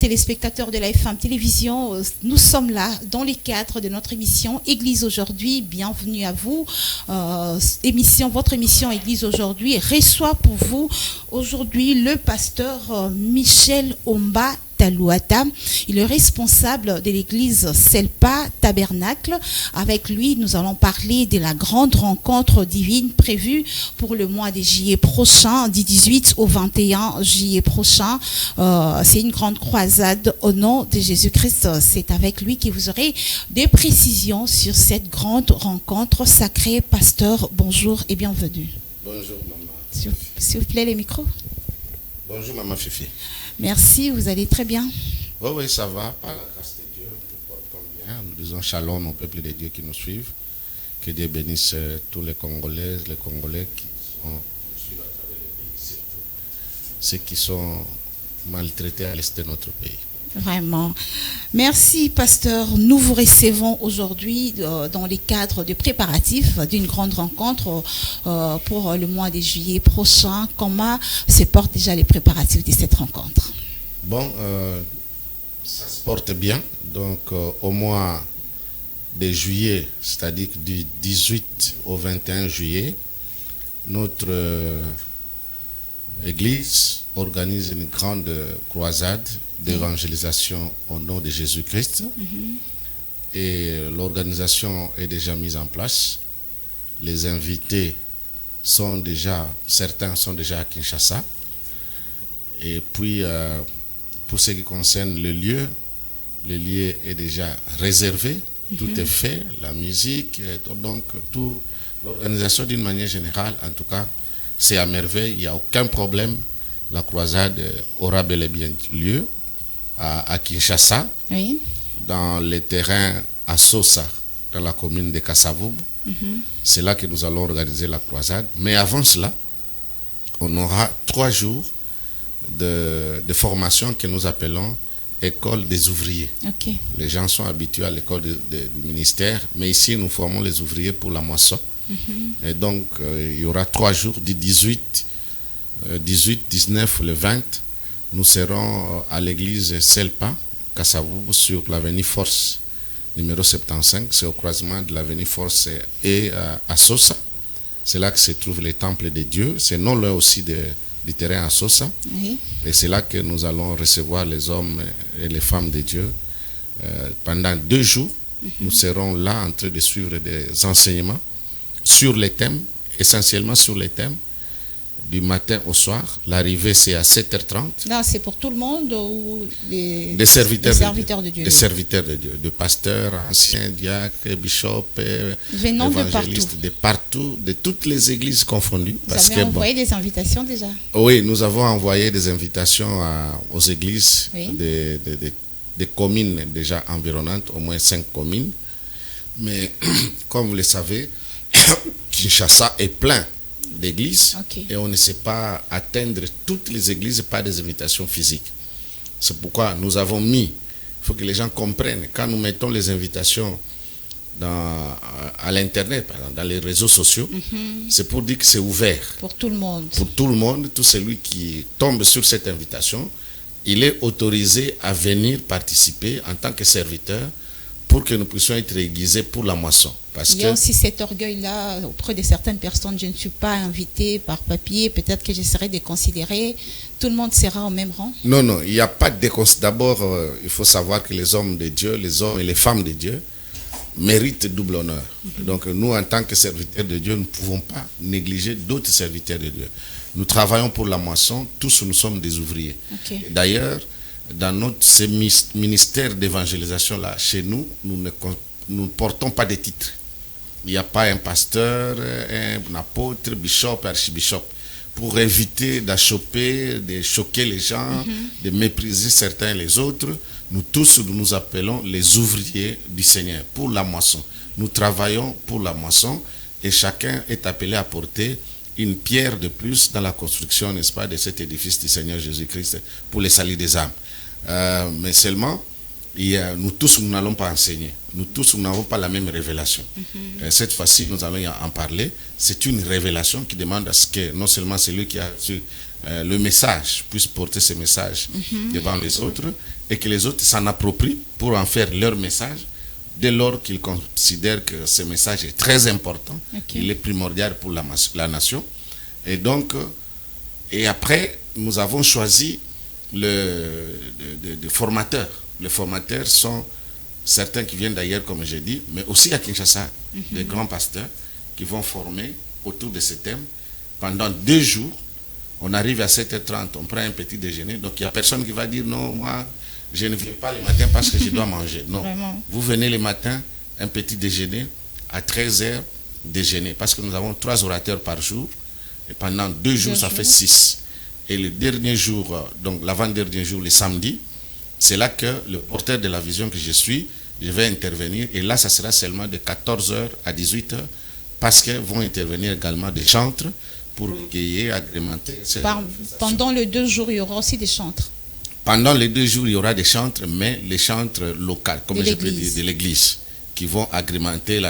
téléspectateurs de la FM Télévision, nous sommes là dans le cadre de notre émission Église aujourd'hui. Bienvenue à vous. Votre émission Église aujourd'hui reçoit pour vous aujourd'hui le pasteur Michel Omba Talouata. Il est responsable de l'église Selpa Tabernacle. Avec lui, nous allons parler de la grande rencontre divine prévue pour le mois de juillet prochain, du 18 au 21 juillet prochain. C'est une grande croisade au nom de Jésus-Christ. C'est avec lui que vous aurez des précisions sur cette grande rencontre sacrée. Pasteur, bonjour et bienvenue. Bonjour, maman. S'il vous plaît, les micros. Bonjour, maman Fifi. Merci, vous allez très bien. Oui, ça va. Par la grâce de Dieu, nous portons bien. Nous disons shalom au peuple de Dieu qui nous suivent. Que Dieu bénisse tous les Congolais qui sont suivent à travers le pays, surtout ceux qui sont maltraités à l'est de notre pays. Vraiment. Merci, pasteur. Nous vous recevons aujourd'hui dans les cadres de préparatifs d'une grande rencontre pour le mois de juillet prochain. Comment se portent déjà les préparatifs de cette rencontre? Bon, ça se porte bien. Donc, au mois de juillet, c'est-à-dire du 18 au 21 juillet, notre Église organise une grande croisade d'évangélisation au nom de Jésus-Christ. Et l'organisation est déjà mise en place. Les invités certains sont déjà à Kinshasa. Et puis, pour ce qui concerne le lieu est déjà réservé. Tout est fait, la musique, donc tout, l'organisation d'une manière générale, en tout cas, c'est à merveille, il n'y a aucun problème. La croisade aura bel et bien lieu à Kinshasa, Oui. dans les terrains à Sosa, dans la commune de Kasavubu. C'est là que nous allons organiser la croisade. Mais avant cela, on aura 3 jours de formation que nous appelons école des ouvriers. Ok. Les gens sont habitués à l'école du ministère, mais ici nous formons les ouvriers pour la moisson. Et donc il y aura 3 jours du 18, 19, le 20. Nous serons à l'église Selpa, Kasavubu, sur l'avenue Force, numéro 75. C'est au croisement de l'avenue Force et à Sosa. C'est là que se trouve le temple de Dieu. C'est non loin aussi du terrain à Sosa. Oui. Et c'est là que nous allons recevoir les hommes et les femmes de Dieu. Pendant 2 jours, nous serons là en train de suivre des enseignements sur les thèmes, essentiellement sur les thèmes, du matin au soir. L'arrivée, c'est à 7h30. Là, c'est pour tout le monde ou Des serviteurs de Dieu. Des serviteurs de Dieu, de pasteurs, anciens, diacres, bishops, Venant évangélistes, de partout, de toutes les églises confondues. Vous avez envoyé des invitations déjà? Oui, nous avons envoyé des invitations aux églises des communes déjà environnantes, au moins 5 communes. Mais comme vous le savez, Kinshasa est plein d'églises, et on ne sait pas atteindre toutes les églises par des invitations physiques. C'est pourquoi nous avons mis, il faut que les gens comprennent, quand nous mettons les invitations à l'internet, par exemple, dans les réseaux sociaux, c'est pour dire que c'est ouvert. Pour tout le monde. Pour tout le monde, tout celui qui tombe sur cette invitation, il est autorisé à venir participer en tant que serviteur pour que nous puissions être aiguisés pour la moisson. Parce il y a aussi cet orgueil-là auprès de certaines personnes. Je ne suis pas invité par papier, peut-être que j'essaierai de considérer. Tout le monde sera au même rang? Non, il n'y a pas de déconsidération. D'abord, il faut savoir que les hommes de Dieu, les hommes et les femmes de Dieu, méritent double honneur. Donc nous, en tant que serviteurs de Dieu, nous ne pouvons pas négliger d'autres serviteurs de Dieu. Nous travaillons pour la moisson, tous nous sommes des ouvriers. D'ailleurs, dans notre ministère d'évangélisation, là, chez nous, nous ne portons pas de titres. Il n'y a pas un pasteur, un apôtre, bishop, archibishop. Pour éviter d'achoper, de choquer les gens, de mépriser certains les autres, nous tous nous appelons les ouvriers du Seigneur pour la moisson. Nous travaillons pour la moisson et chacun est appelé à porter une pierre de plus dans la construction, n'est-ce pas, de cet édifice du Seigneur Jésus-Christ pour le salut des âmes. Mais seulement, nous tous, nous n'allons pas enseigner. Nous tous, nous n'avons pas la même révélation. Cette fois-ci, nous allons en parler. C'est une révélation qui demande à ce que non seulement celui qui a reçu le message, puissent porter ce message devant les autres et que les autres s'en approprient pour en faire leur message dès lors qu'ils considèrent que ce message est très important, il est primordial pour la nation. Et donc, et après, nous avons choisi le formateur. Les formateurs sont certains qui viennent d'ailleurs, comme j'ai dit, mais aussi à Kinshasa, des grands pasteurs qui vont former autour de ce thème pendant 2 jours. On arrive à 7h30, on prend un petit déjeuner. Donc, il n'y a personne qui va dire non, moi, je ne viens pas le matin parce que je dois manger. Non, vraiment. Vous venez le matin, un petit déjeuner, à 13h, déjeuner. Parce que nous avons 3 orateurs par jour. Et pendant 2 jours, ça fait 6. Et le dernier jour, donc l'avant-dernier jour, le samedi, c'est là que le porteur de la vision que je suis, je vais intervenir. Et là, ça sera seulement de 14h à 18h, parce que vont intervenir également des chantres pour égayer, agrémenter. Pendant les 2 jours, il y aura aussi des chantres. Pendant les 2 jours, il y aura des chantres, mais les chantres locaux, comme je peux dire, de l'église, qui vont agrémenter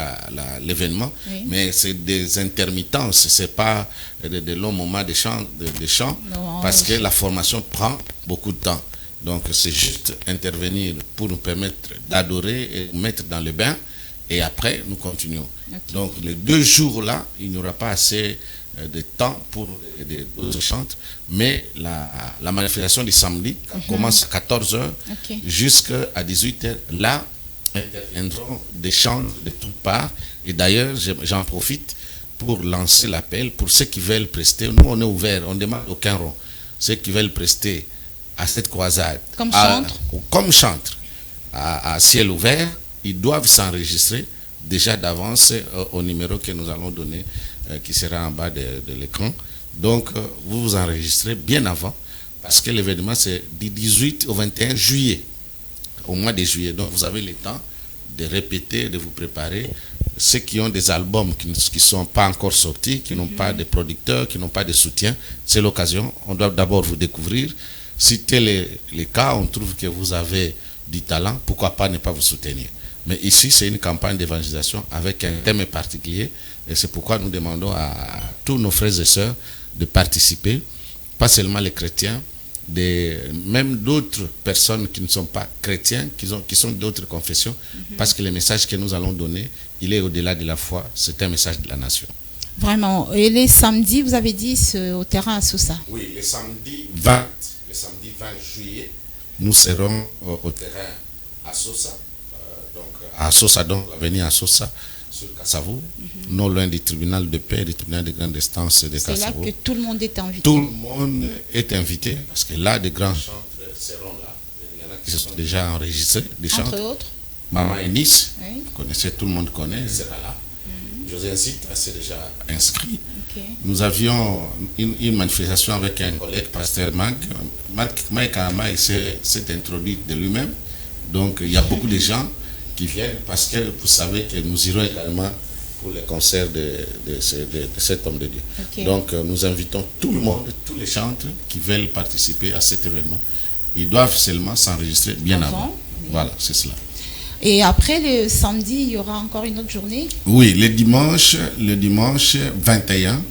l'événement. Oui. Mais c'est des intermittences, ce n'est pas de longs moments de chant, parce que la formation prend beaucoup de temps. Donc c'est juste intervenir pour nous permettre d'adorer et nous mettre dans le bain, et après nous continuons. Donc les 2 jours-là, il n'y aura pas assez de temps pour d'autres chantres, mais la manifestation du samedi commence à 14h jusqu'à 18h. Là, interviendront des chants de toutes parts. Et d'ailleurs, j'en profite pour lancer l'appel pour ceux qui veulent prester. Nous, on est ouvert, on ne demande aucun rond. Ceux qui veulent prester à cette croisade, comme chantre, à ciel ouvert, ils doivent s'enregistrer déjà d'avance au numéro que nous allons donner, qui sera en bas de l'écran. Donc, vous vous enregistrez bien avant, parce que l'événement, c'est du 18 au 21 juillet, au mois de juillet. Donc, vous avez le temps de répéter, de vous préparer. Ceux qui ont des albums qui ne sont pas encore sortis, qui n'ont pas de producteurs, qui n'ont pas de soutien, c'est l'occasion. On doit d'abord vous découvrir. Si tel est le cas, on trouve que vous avez du talent, pourquoi pas ne pas vous soutenir. Mais ici, c'est une campagne d'évangélisation avec un thème particulier. Et c'est pourquoi nous demandons à tous nos frères et sœurs de participer, pas seulement les chrétiens, même d'autres personnes qui ne sont pas chrétiens, qui sont d'autres confessions, parce que le message que nous allons donner, il est au-delà de la foi, c'est un message de la nation. Vraiment. Et les samedis, vous avez dit, au terrain à Sosa? Oui, le samedi 20 juillet, nous serons au terrain à Sosa. À Sosa, donc, l'avenue à Sosa, sur Kassavou, non loin du tribunal de paix, du tribunal de grande instance de Kassavou. C'est là que tout le monde est invité. Tout le monde est invité, parce que là, des grands chantres seront là. Il y en a qui se sont déjà enregistrés, des chantres. Entre autres Maman Enis, vous connaissez, tout le monde connaît, sera là. José Incite s'est déjà inscrit. Nous avions une manifestation avec un collègue, pasteur Mike Ahama, s'est introduit de lui-même. Donc, il y a beaucoup de gens qui viennent, parce que vous savez que nous irons également pour le concert de cet homme de Dieu. Donc nous invitons tout le monde, tous les chantres qui veulent participer à cet événement. Ils doivent seulement s'enregistrer bien avant. Voilà, c'est cela. Et après le samedi, il y aura encore une autre journée? Oui, le dimanche 21,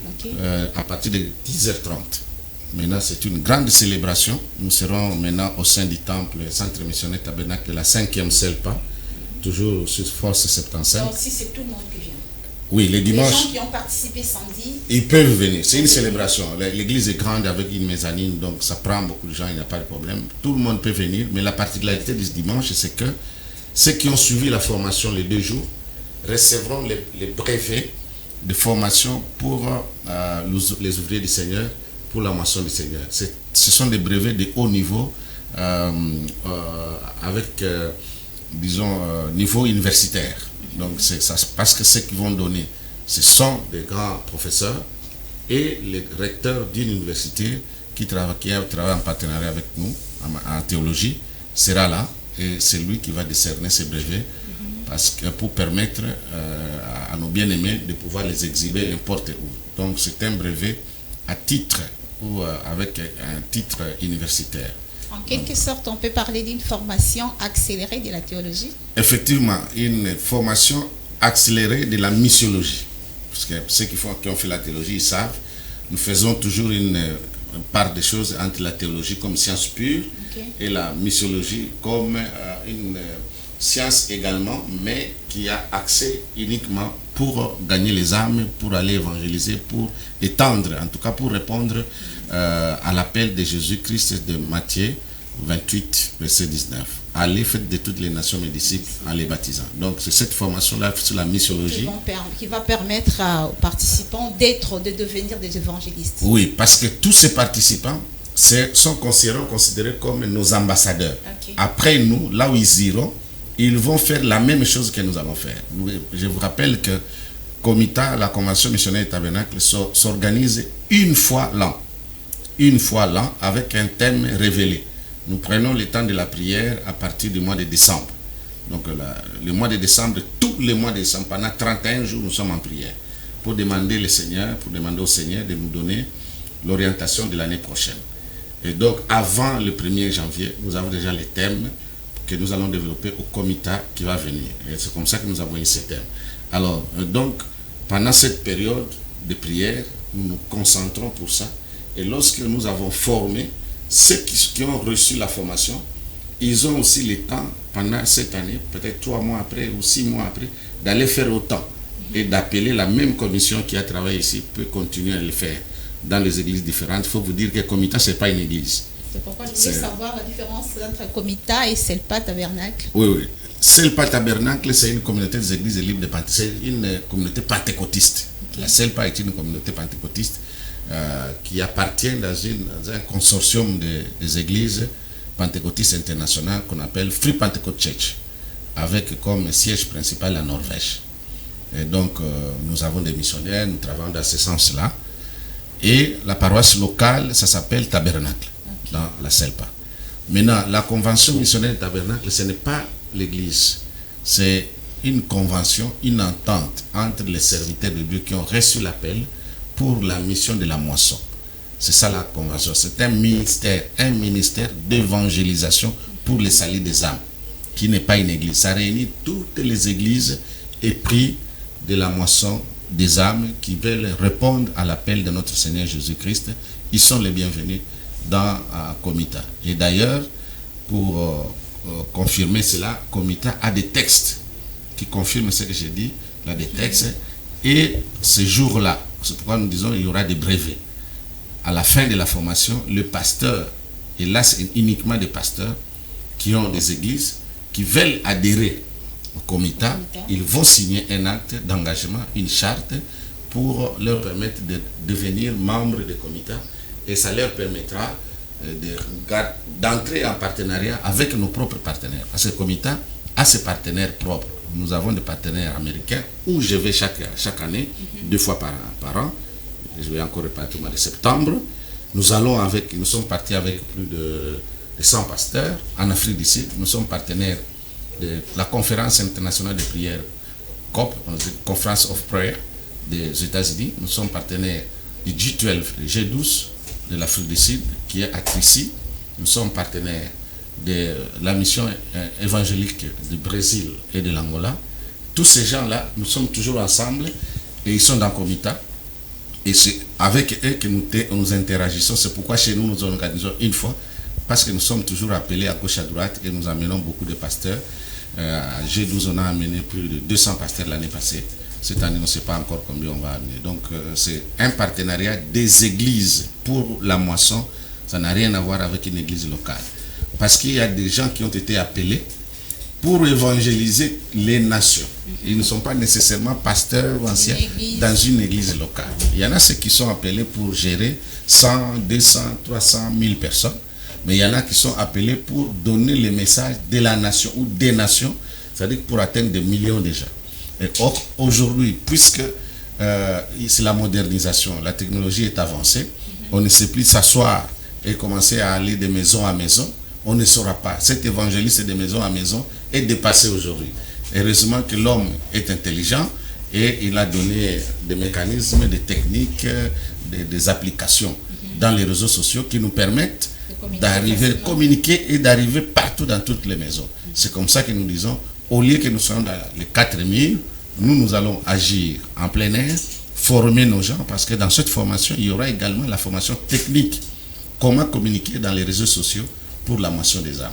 à partir de 10h30. Maintenant, c'est une grande célébration. Nous serons maintenant au sein du temple, Centre missionnaire Tabernacle de la 5e CELPA, toujours sur Force 75. Donc, si c'est tout le monde qui vient. Oui, les dimanches. Les gens qui ont participé samedi. Ils peuvent venir. C'est une célébration. L'église est grande avec une mezzanine, donc ça prend beaucoup de gens, il n'y a pas de problème. Tout le monde peut venir, mais la particularité de ce dimanche, c'est que ceux qui ont suivi la formation les 2 jours recevront les brevets de formation pour les ouvriers du Seigneur, pour la moisson du Seigneur. Ce sont des brevets de haut niveau, avec, niveau universitaire. Donc, c'est ça, parce que ceux qui vont donner, ce sont des grands professeurs et les recteurs d'une université qui travaille en partenariat avec nous en théologie sera là, et c'est lui qui va décerner ces brevets pour permettre à nos bien-aimés de pouvoir les exhiber n'importe où. Donc, c'est un brevet à titre ou avec un titre universitaire. En quelque sorte, on peut parler d'une formation accélérée de la théologie? Effectivement, une formation accélérée de la missiologie. Parce que ceux qui ont fait la théologie, ils savent, nous faisons toujours une part des choses entre la théologie comme science pure et la missiologie comme une science également, mais qui a accès uniquement pour gagner les âmes, pour aller évangéliser, pour étendre, en tout cas pour répondre à l'appel de Jésus-Christ de Matthieu 28, verset 19. Allez, faites de toutes les nations mes disciples en les baptisant. Donc c'est cette formation-là sur la missiologie qui va permettre aux participants de devenir des évangélistes. Oui, parce que tous ces participants sont considérés comme nos ambassadeurs. Après nous, là où ils iront, ils vont faire la même chose que nous allons faire. Je vous rappelle que Comita, la Convention missionnaire du Tabernacle, s'organise une fois l'an. Une fois l'an avec un thème révélé. Nous prenons le temps de la prière à partir du mois de décembre. Donc le mois de décembre, tous les mois de décembre, pendant 31 jours, nous sommes en prière pour demander au Seigneur de nous donner l'orientation de l'année prochaine. Et donc avant le 1er janvier, nous avons déjà les thèmes que nous allons développer au Comita qui va venir. Et c'est comme ça que nous avons eu ces thèmes. Alors, donc, pendant cette période de prière, nous nous concentrons pour ça. Et lorsque nous avons formé ceux qui ont reçu la formation, ils ont aussi le temps, pendant cette année, peut-être 3 mois après ou 6 mois après, d'aller faire autant et d'appeler la même commission qui a travaillé ici, peut continuer à le faire dans les églises différentes. Il faut vous dire que Comita, ce n'est pas une église. C'est pourquoi je voulais savoir la différence entre Comita et Selpa Tabernacle. Oui. Selpa Tabernacle, c'est une communauté des églises libres de Pentecôte. C'est une communauté pentecôtiste. La Selpa est une communauté pentecôtiste qui appartient dans un consortium des églises pentecôtistes internationales qu'on appelle Free Pentecost Church, avec comme siège principal la Norvège. Et donc, nous avons des missionnaires, nous travaillons dans ce sens-là. Et la paroisse locale, ça s'appelle Tabernacle, dans la Selpa. Maintenant, la convention missionnaire Tabernacle, ce n'est pas l'église. C'est une convention, une entente entre les serviteurs de Dieu qui ont reçu l'appel pour la mission de la moisson. C'est ça la convention. C'est un ministère d'évangélisation pour le salut des âmes, qui n'est pas une église. Ça réunit toutes les églises épris de la moisson des âmes qui veulent répondre à l'appel de notre Seigneur Jésus-Christ. Ils sont les bienvenus dans Comita. Et d'ailleurs, pour confirmer cela, Comita a des textes qui confirment ce que j'ai dit, là des textes. Et ce jour-là, c'est pourquoi nous disons qu'il y aura des brevets. À la fin de la formation, le pasteur, et là c'est uniquement des pasteurs qui ont des églises, qui veulent adhérer au Comita, ils vont signer un acte d'engagement, une charte pour leur permettre de devenir membres de Comita, et ça leur permettra d'entrer en partenariat avec nos propres partenaires. Parce que Comita a ses partenaires propres. Nous avons des partenaires américains où je vais chaque année, 2 fois par an. Je vais encore repartir au mois de septembre. Nous sommes partis avec plus de 100 pasteurs en Afrique du Sud. Nous sommes partenaires de la conférence internationale de prière COP, Conference of Prayer des États-Unis. Nous sommes partenaires du G12, le G12 de l'Afrique du Sud, qui est à Trici. Nous sommes partenaires de la mission évangélique du Brésil et de l'Angola. Tous ces gens-là, nous sommes toujours ensemble et ils sont dans Comita. Et c'est avec eux que nous interagissons. C'est pourquoi chez nous, nous organisons une fois, parce que nous sommes toujours appelés à gauche à droite et nous amenons beaucoup de pasteurs. À G12, on a amené plus de 200 pasteurs l'année passée. Cette année, on ne sait pas encore combien on va amener. Donc, c'est un partenariat des églises pour la moisson. Ça n'a rien à voir avec une église locale. Parce qu'il y a des gens qui ont été appelés pour évangéliser les nations. Ils ne sont pas nécessairement pasteurs ou anciens dans une église locale. Il y en a ceux qui sont appelés pour gérer 100, 200, 300, 1000 personnes. Mais il y en a qui sont appelés pour donner le message de la nation ou des nations, c'est-à-dire pour atteindre des millions de gens. Et aujourd'hui, puisque c'est la modernisation, la technologie est avancée, on ne sait plus s'asseoir et commencer à aller de maison à maison, on ne saura pas. Cet évangéliste de maison à maison est dépassé aujourd'hui. Heureusement que l'homme est intelligent et il a donné des mécanismes, des techniques, des applications dans les réseaux sociaux qui nous permettent d'arriver, communiquer et d'arriver partout dans toutes les maisons. C'est comme ça que nous disons, au lieu que nous soyons dans les 4000, nous allons agir en plein air, former nos gens, parce que dans cette formation, il y aura également la formation technique comment communiquer dans les réseaux sociaux pour la moisson des âmes.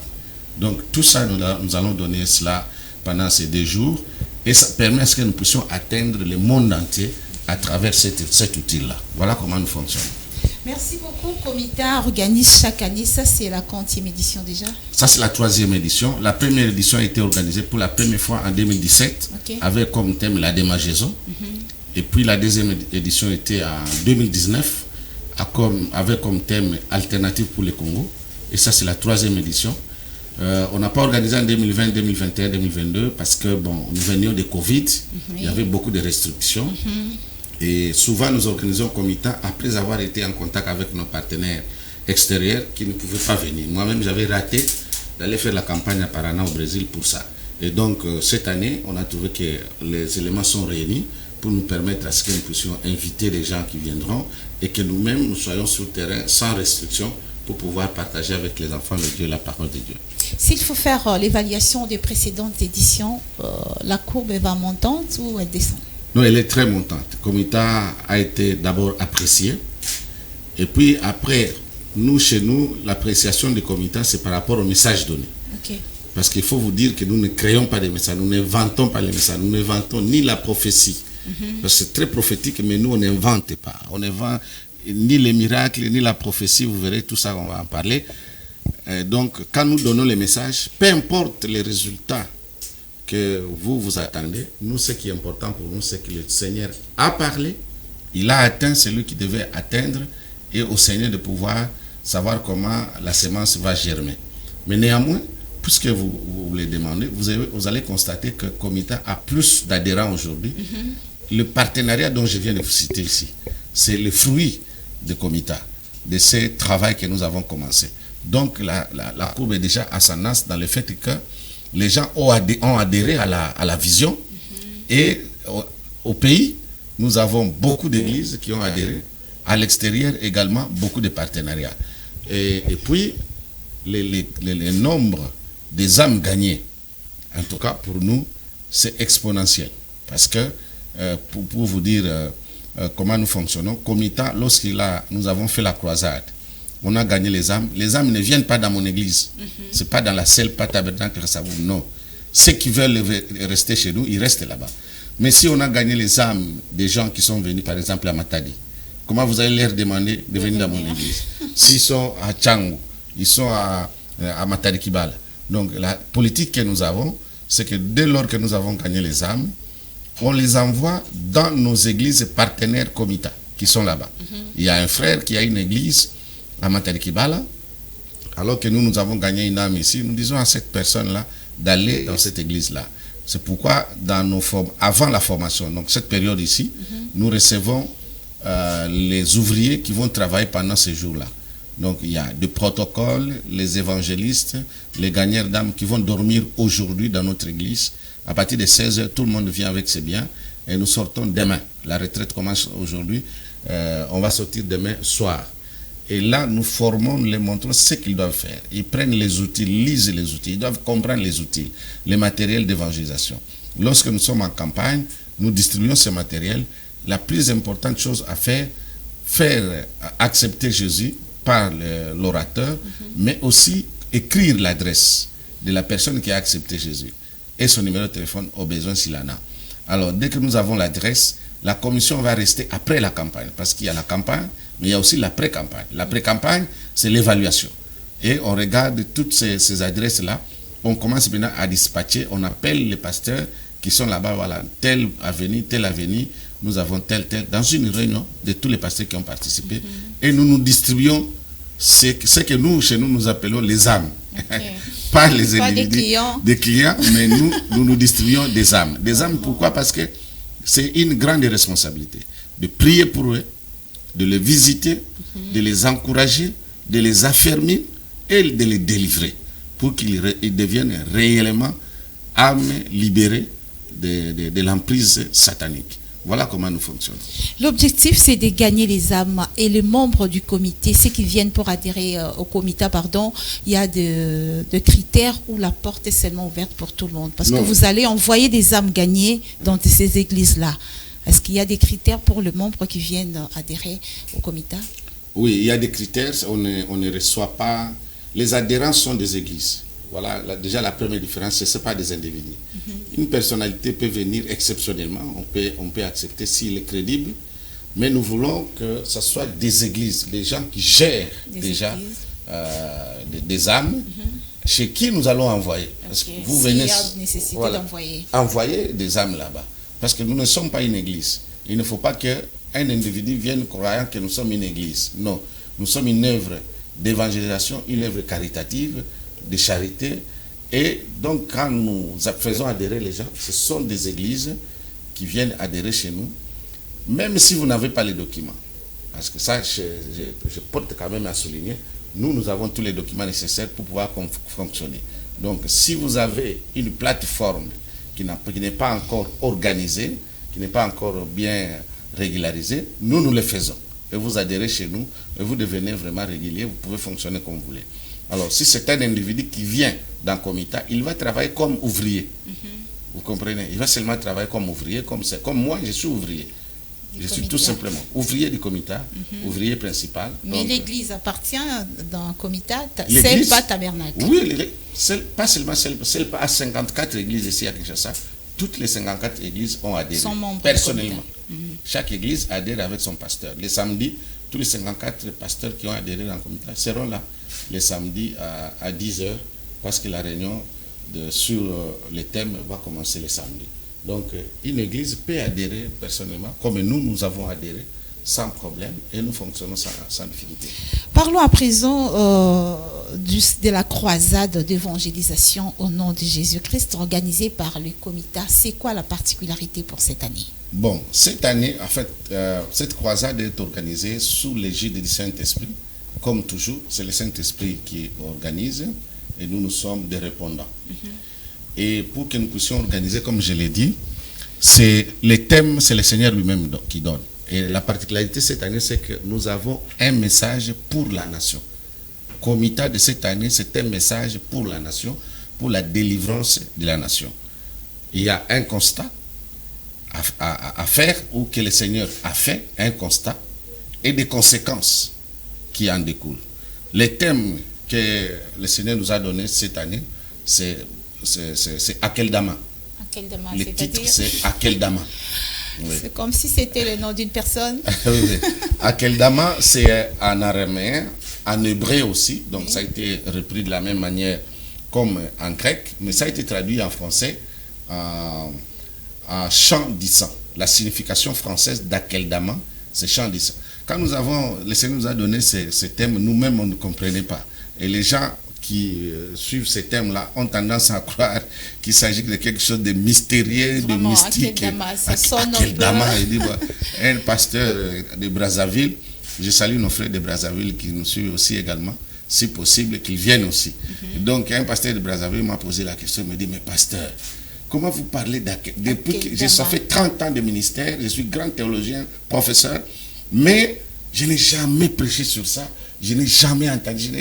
Donc tout ça, nous allons donner cela pendant ces 2 jours et ça permet à ce que nous puissions atteindre le monde entier à travers cet outil-là. Voilà comment nous fonctionnons. Merci beaucoup. Comita organise chaque année, ça c'est la quantième édition déjà? Ça c'est la 3e édition. La première édition a été organisée pour la première fois en 2017 avec comme thème la démangeaison. Et puis la 2e édition était en 2019 avec comme thème alternative pour le Congo. Et ça c'est la 3e édition. On n'a pas organisé en 2020, 2021, 2022 parce que bon, nous venions de Covid, il y avait beaucoup de restrictions. Et souvent, nous organisons Comita après avoir été en contact avec nos partenaires extérieurs qui ne pouvaient pas venir. Moi-même, j'avais raté d'aller faire la campagne à Paraná au Brésil pour ça. Et donc, cette année, on a trouvé que les éléments sont réunis pour nous permettre à ce que nous puissions inviter les gens qui viendront et que nous-mêmes, nous soyons sur le terrain sans restriction pour pouvoir partager avec les enfants de Dieu la parole de Dieu. S'il faut faire l'évaluation des précédentes éditions, la courbe va montante ou elle descend? Non, elle est très montante. Comita a été d'abord apprécié. Et puis après, chez nous, l'appréciation du Comita, c'est par rapport au message donné. Parce qu'il faut vous dire que nous ne créons pas des messages, nous n'inventons pas les messages, nous n'inventons ni la prophétie. Parce que c'est très prophétique, mais nous, on n'invente pas. On n'invente ni les miracles, ni la prophétie, vous verrez, tout ça, on va en parler. Donc, quand nous donnons les messages, peu importe les résultats que vous attendez, nous, ce qui est important pour nous, c'est que le Seigneur a parlé, il a atteint celui qui devait atteindre, et au Seigneur de pouvoir savoir comment la semence va germer. Mais néanmoins, puisque vous les demandez, vous allez constater que Comita a plus d'adhérents aujourd'hui. Le partenariat dont je viens de vous citer ici, c'est le fruit de Comita, de ce travail que nous avons commencé. Donc la courbe est déjà ascendante dans le fait que les gens ont adhéré à la vision. Et au pays, nous avons beaucoup d'églises qui ont adhéré. À l'extérieur également, beaucoup de partenariats. Et puis, le nombre des âmes gagnées, en tout cas pour nous, c'est exponentiel. Parce que, pour vous dire comment nous fonctionnons, Comita, nous avons fait la croisade, on a gagné les âmes ne viennent pas dans mon église. C'est pas dans la selle, pas tabernacle, non. Ceux qui veulent rester chez nous, ils restent là-bas. Mais si on a gagné les âmes des gens qui sont venus, par exemple, à Matadi, comment vous allez leur demander de venir dans mon église? S'ils sont à Tchango, ils sont à Matadi Kibala. Donc la politique que nous avons, c'est que dès lors que nous avons gagné les âmes, on les envoie dans nos églises partenaires Comita, qui sont là-bas. Il y a un frère qui a une église à Matadi Kibala, alors que nous avons gagné une âme ici, nous disons à cette personne-là d'aller dans cette église-là. C'est pourquoi avant la formation, donc cette période ici, nous recevons les ouvriers qui vont travailler pendant ces jours-là. Donc il y a des protocoles, les évangélistes, les gagnants d'âmes qui vont dormir aujourd'hui dans notre église. À partir de 16h, tout le monde vient avec ses biens et nous sortons demain. La retraite commence aujourd'hui, on va sortir demain soir. Et là, nous formons, nous les montrons ce qu'ils doivent faire. Ils prennent les outils, lisent les outils, ils doivent comprendre les outils, les matériels d'évangélisation. Lorsque nous sommes en campagne, nous distribuons ce matériel. La plus importante chose à faire accepter Jésus par l'orateur, mais aussi écrire l'adresse de la personne qui a accepté Jésus et son numéro de téléphone au besoin s'il en a. Alors, dès que nous avons l'adresse, la commission va rester après la campagne, parce qu'il y a la campagne, mais il y a aussi la pré-campagne. La pré-campagne, c'est l'évaluation. Et on regarde toutes ces adresses-là, on commence maintenant à dispatcher, on appelle les pasteurs qui sont là-bas, voilà, telle avenue, nous avons tel, dans une réunion de tous les pasteurs qui ont participé, et nous distribuons ce que nous, chez nous, nous appelons les âmes. Pas les individus, des clients, mais nous distribuons des âmes. Des âmes, pourquoi? Parce que c'est une grande responsabilité de prier pour eux, de les visiter, de les encourager, de les affermir et de les délivrer pour qu'ils deviennent réellement âmes libérées de l'emprise satanique. Voilà comment nous fonctionnons. L'objectif, c'est de gagner les âmes et les membres du comité, ceux qui viennent pour adhérer au comité, il y a de critères où la porte est seulement ouverte pour tout le monde. Parce que vous allez envoyer des âmes gagnées dans ces églises-là. Est-ce qu'il y a des critères pour les membres qui viennent adhérer au comité? Oui, il y a des critères, on ne reçoit pas... Les adhérents sont des églises. Voilà, déjà la première différence, ce n'est pas des individus. Une personnalité peut venir exceptionnellement, on peut accepter s'il est crédible, mais nous voulons que ce soit des églises, des gens qui gèrent des âmes, chez qui nous allons envoyer. Parce que vous venez... Il y a nécessité d'envoyer. Envoyer des âmes là-bas. Parce que nous ne sommes pas une église. Il ne faut pas qu'un individu vienne croyant que nous sommes une église. Non, nous sommes une œuvre d'évangélisation, une œuvre caritative, de charité. Et donc, quand nous faisons adhérer les gens, ce sont des églises qui viennent adhérer chez nous, même si vous n'avez pas les documents. Parce que ça, je porte quand même à souligner, nous avons tous les documents nécessaires pour pouvoir fonctionner. Donc, si vous avez une plateforme qui n'est pas encore organisée, qui n'est pas encore bien régularisée, nous le faisons. Et vous adhérez chez nous, et vous devenez vraiment régulier, vous pouvez fonctionner comme vous voulez. Alors, si c'est un individu qui vient dans Comita, il va travailler comme ouvrier. Vous comprenez? Il va seulement travailler comme ouvrier, comme moi, je suis ouvrier. Je suis tout simplement ouvrier du Comita, ouvrier principal. Mais l'église appartient dans Comita, c'est pas tabernacle. Oui, pas seulement celle à 54 églises ici à Kinshasa. Toutes les 54 églises ont adhéré personnellement. Chaque église adhère avec son pasteur. Les samedis, tous les 54 pasteurs qui ont adhéré dans le Comita seront là les samedis à 10h parce que la réunion sur les thèmes va commencer les samedis. Donc, une église peut adhérer personnellement, comme nous avons adhéré, sans problème, et nous fonctionnons sans difficulté. Parlons à présent de la croisade d'évangélisation au nom de Jésus-Christ organisée par le Comita. C'est quoi la particularité pour cette année? Bon, cette année, en fait, cette croisade est organisée sous l'égide du Saint-Esprit. Comme toujours, c'est le Saint-Esprit qui organise, et nous sommes des répondants. Et pour que nous puissions organiser, comme je l'ai dit, les thèmes, c'est le Seigneur lui-même qui donne. Et la particularité cette année, c'est que nous avons un message pour la nation. Comita de cette année, c'est un message pour la nation, pour la délivrance de la nation. Il y a un constat à faire, ou que le Seigneur a fait, un constat, et des conséquences qui en découlent. Les thèmes que le Seigneur nous a donnés cette année, c'est Akeldama. Le titre, c'est Akeldama. Oui. C'est comme si c'était le nom d'une personne. Oui. Akeldama, c'est en araméen, en hébreu aussi, donc ça a été repris de la même manière comme en grec, mais ça a été traduit en français en chant du sang. La signification française d'Akeldama, c'est chant du sang. Quand le Seigneur nous a donné ces thèmes, nous-mêmes, on ne comprenait pas. Et les gens qui suivent ces thèmes-là ont tendance à croire qu'il s'agit de quelque chose de mystérieux, de mystique. Akeldama, il dit, un pasteur de Brazzaville, je salue nos frères de Brazzaville qui nous suivent aussi également, si possible, qu'ils viennent aussi. Donc, un pasteur de Brazzaville m'a posé la question, il me dit, mais pasteur, comment vous parlez d'Akeldama? Depuis que ça fait 30 ans de ministère, je suis grand théologien, professeur, mais je n'ai jamais prêché sur ça, je n'ai jamais entendu.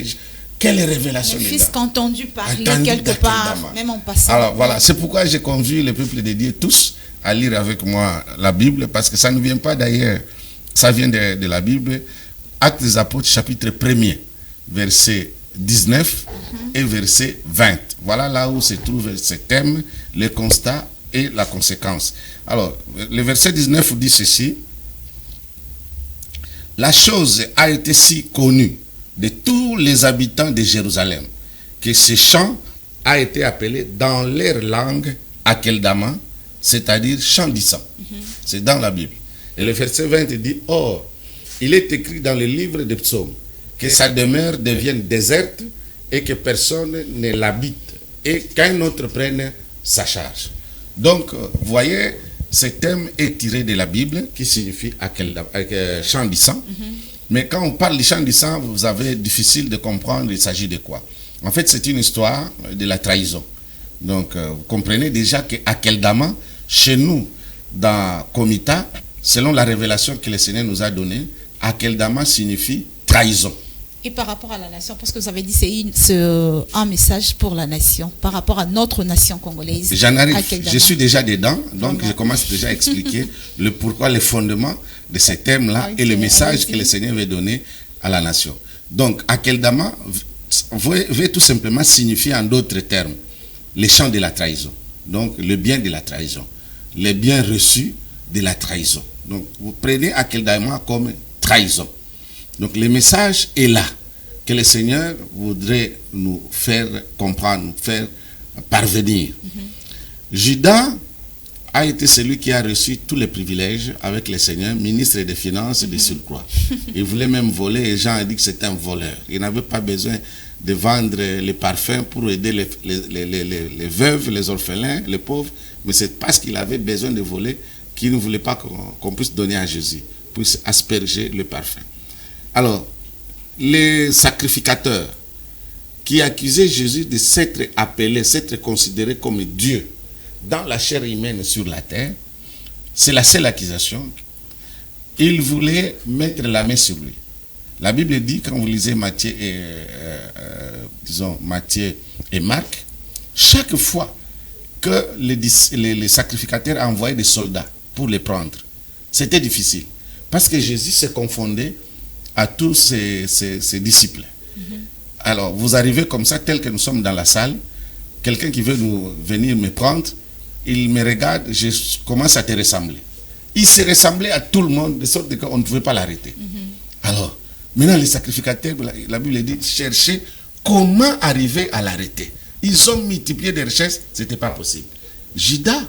Quelle révélation? Mon fils qu'a entendu parler quelque part, même en passant. Alors voilà, c'est pourquoi j'ai conduit le peuple de Dieu tous à lire avec moi la Bible, parce que ça ne vient pas d'ailleurs, ça vient de la Bible. Actes des Apôtres, chapitre 1er, verset 19 et verset 20. Voilà là où se trouve ce thème, le constat et la conséquence. Alors, le verset 19 dit ceci: la chose a été si connue de tous les habitants de Jérusalem que ce chant a été appelé dans leur langue Akeldama, c'est-à-dire chant du sang. C'est dans la Bible. Et le verset 20 dit: or, il est écrit dans le livre des psaumes que sa demeure devienne déserte et que personne ne l'habite et qu'un autre prenne sa charge. Donc, vous voyez, ce thème est tiré de la Bible qui signifie chant du sang. Mais quand on parle du chant du sang, vous avez difficile de comprendre il s'agit de quoi. En fait, c'est une histoire de la trahison. Donc, vous comprenez déjà qu'Akeldama, chez nous, dans Comita, selon la révélation que le Seigneur nous a donnée, Akeldama signifie trahison. Et par rapport à la nation, parce que vous avez dit c'est un message pour la nation, par rapport à notre nation congolaise. J'en arrive, je suis déjà dedans, donc je commence déjà à expliquer le pourquoi, les fondements de ces thèmes-là et le message que le Seigneur veut donner à la nation. Donc, Akeldama veut tout simplement signifier en d'autres termes les champs de la trahison. Donc, le bien de la trahison. Les biens reçus de la trahison. Donc, vous prenez Akeldama comme trahison. Donc, le message est là, que le Seigneur voudrait nous faire comprendre, nous faire parvenir. Judas a été celui qui a reçu tous les privilèges avec le Seigneur, ministre des Finances et des surcroît. Il voulait même voler et Jean a dit que c'était un voleur. Il n'avait pas besoin de vendre les parfums pour aider les veuves, les orphelins, les pauvres, mais c'est parce qu'il avait besoin de voler qu'il ne voulait pas qu'on puisse donner à Jésus, puisse asperger le parfum. Alors, les sacrificateurs qui accusaient Jésus de s'être appelé, s'être considéré comme Dieu dans la chair humaine sur la terre, c'est la seule accusation. Ils voulaient mettre la main sur lui. La Bible dit, quand vous lisez Matthieu et Marc, chaque fois que les sacrificateurs envoyaient des soldats pour les prendre, c'était difficile. Parce que Jésus se confondait à tous ses disciples. Alors, vous arrivez comme ça, tel que nous sommes dans la salle, quelqu'un qui veut venir me prendre, il me regarde, je commence à te ressembler. Il se ressemblait à tout le monde, de sorte qu'on ne pouvait pas l'arrêter. Alors, maintenant les sacrificateurs, la Bible dit, chercher comment arriver à l'arrêter. Ils ont multiplié des recherches, ce n'était pas possible. Judas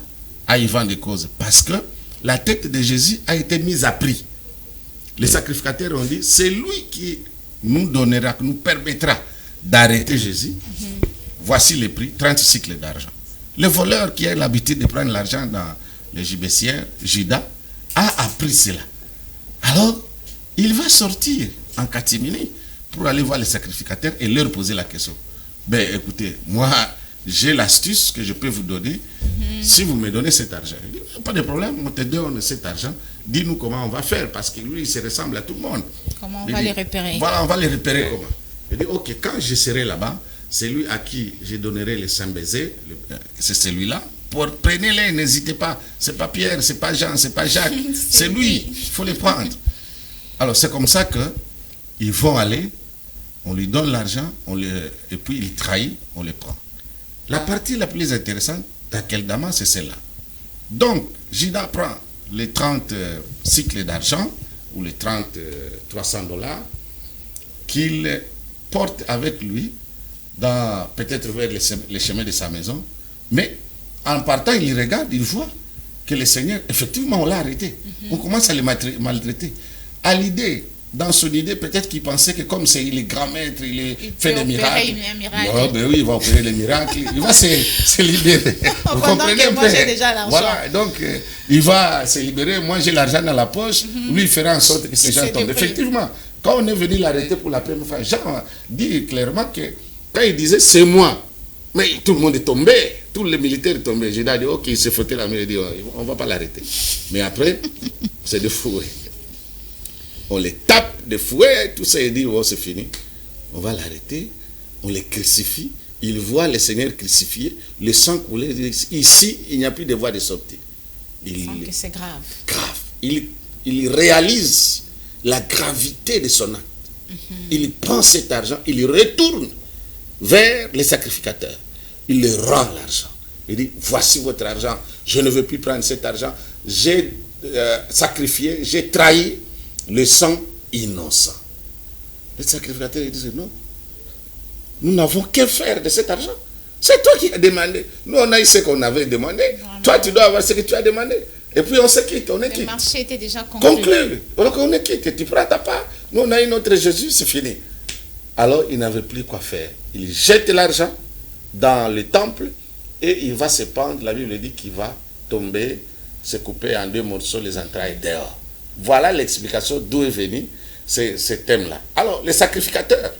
a eu vent de cause, parce que la tête de Jésus a été mise à prix. Les sacrificateurs ont dit, c'est lui qui nous donnera, qui nous permettra d'arrêter Jésus. Voici le prix, 30 cycles d'argent. Le voleur qui a l'habitude de prendre l'argent dans les gibecières, Judas, a appris cela. Alors, il va sortir en catimini pour aller voir les sacrificateurs et leur poser la question. Ben écoutez, moi, j'ai l'astuce que je peux vous donner si vous me donnez cet argent. Il dit, pas de problème, on te donne cet argent. Dis-nous comment on va faire, parce que lui, il se ressemble à tout le monde. Comment on va les repérer? Voilà, on va les repérer comment. Il dit, ok, quand je serai là-bas, celui à qui je donnerai les 5 baisers, c'est celui-là. Prenez-les, n'hésitez pas. C'est pas Pierre, c'est pas Jean, c'est pas Jacques. c'est lui, il faut les prendre. Alors, c'est comme ça qu'ils vont aller, on lui donne l'argent, et puis il trahit, on les prend. La partie la plus intéressante d'Akeldama, c'est celle-là. Donc, Judas prend les 30 cycles d'argent, ou les 300 $, qu'il porte avec lui, peut-être vers les chemins de sa maison, mais en partant, il regarde, il voit que le Seigneur, effectivement, on l'a arrêté. On commence à le maltraiter. À l'idée, dans son idée, peut-être qu'il pensait que comme il est grand maître, il fait des miracles. Oh, ben oui, il va opérer les miracles, il va se libérer. Vous comprenez un peu? Moi, j'ai déjà l'argent. Voilà, donc il va se libérer. Moi, j'ai l'argent dans la poche. Lui, il fera en sorte que ces gens tombent. Effectivement, quand on est venu l'arrêter pour la première fois, Jean dit clairement que quand il disait c'est moi, mais tout le monde est tombé, tous les militaires sont tombés. J'ai dit ok, il s'est frotté la main, il dit on ne va pas l'arrêter. Mais après, c'est de fouet. On les tape de fouet, tout ça, il dit oh, c'est fini. On va l'arrêter, on les crucifie. Il voit le Seigneur crucifié, le sang couler. Ici, il n'y a plus de voie de sortie. C'est grave. Grave. Il réalise la gravité de son acte. Il prend cet argent, il retourne vers les sacrificateurs. Il leur rend l'argent. Il dit, voici votre argent. Je ne veux plus prendre cet argent. J'ai sacrifié, j'ai trahi le sang innocent. Les sacrificateurs ils disent, non. Nous n'avons qu'à faire de cet argent. C'est toi qui as demandé. Nous, on a eu ce qu'on avait demandé. Vraiment. Toi, tu dois avoir ce que tu as demandé. Et puis, on se quitte. Le marché était déjà conclu. Donc, on est quitte. Tu prends ta part. Nous, on a eu notre Jésus, c'est fini. Alors, il n'avait plus quoi faire. Il jette l'argent dans le temple et il va se pendre. La Bible dit qu'il va tomber, se couper en 2 morceaux, les entrailles dehors. Voilà l'explication d'où est venu ce thème-là. Alors, les sacrificateurs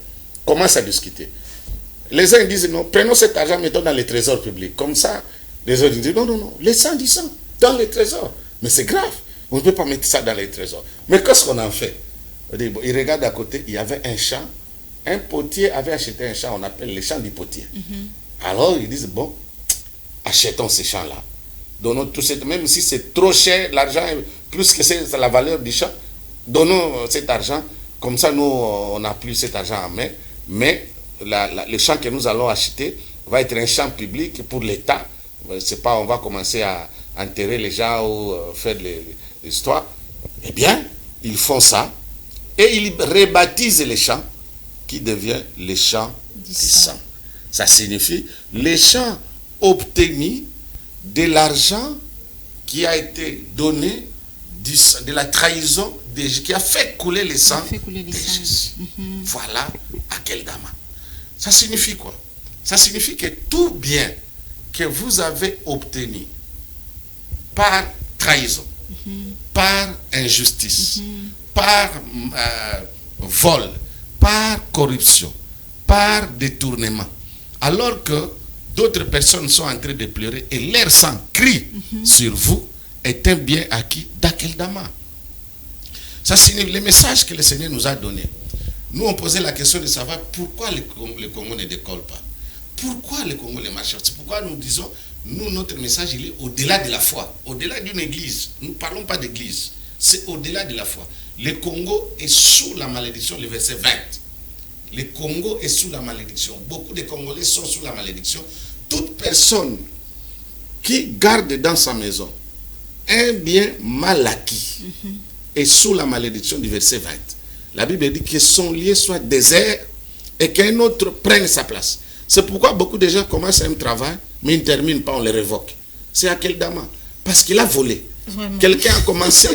commencent à discuter. Les uns disent, non, prenons cet argent, mettons dans les trésors publics. Comme ça, les autres disent, non, les 110 sang dans les trésors. Mais c'est grave, on ne peut pas mettre ça dans les trésors. Mais qu'est-ce qu'on en fait? Il regarde à côté, il y avait un champ. Un potier avait acheté un champ, on appelle le champ du potier. Alors, ils disent, bon, achetons ces champs-là. Donnons tout même si c'est trop cher, l'argent est plus que c'est la valeur du champ, donnons cet argent Comme ça, nous, on n'a plus cet argent en main. Mais le champ que nous allons acheter va être un champ public pour l'État. C'est pas, on va commencer à enterrer les gens ou faire de l'histoire. Eh bien, ils font ça et ils rebaptisent les champs qui devient les champs du sang. Ça signifie les champs obtenus de l'argent qui a été donné de la trahison qui a fait couler le sang de Jésus. Voilà Akeldama. Ça signifie quoi? Ça signifie que tout bien que vous avez obtenu par trahison, par injustice, par vol, par corruption, par détournement, alors que d'autres personnes sont en train de pleurer et leur sang crie sur vous, est un bien acquis d'Akeldama. Ça signifie le message que le Seigneur nous a donné. Nous, on posait la question de savoir pourquoi le Congo ne décolle pas. Pourquoi le Congo ne marche pas. C'est pourquoi nous disons, nous, notre message, il est au-delà de la foi, au-delà d'une église. Nous ne parlons pas d'église, c'est au-delà de la foi. Le Congo est sous la malédiction, le verset 20. Le Congo est sous la malédiction. Beaucoup de Congolais sont sous la malédiction. Toute personne qui garde dans sa maison un bien mal acquis est sous la malédiction du verset 20. La Bible dit que son lieu soit désert et qu'un autre prenne sa place. C'est pourquoi beaucoup de gens commencent un travail, mais ils ne terminent pas, on les révoque. C'est Akeldama. Parce qu'il a volé. Vraiment. Quelqu'un a commencé.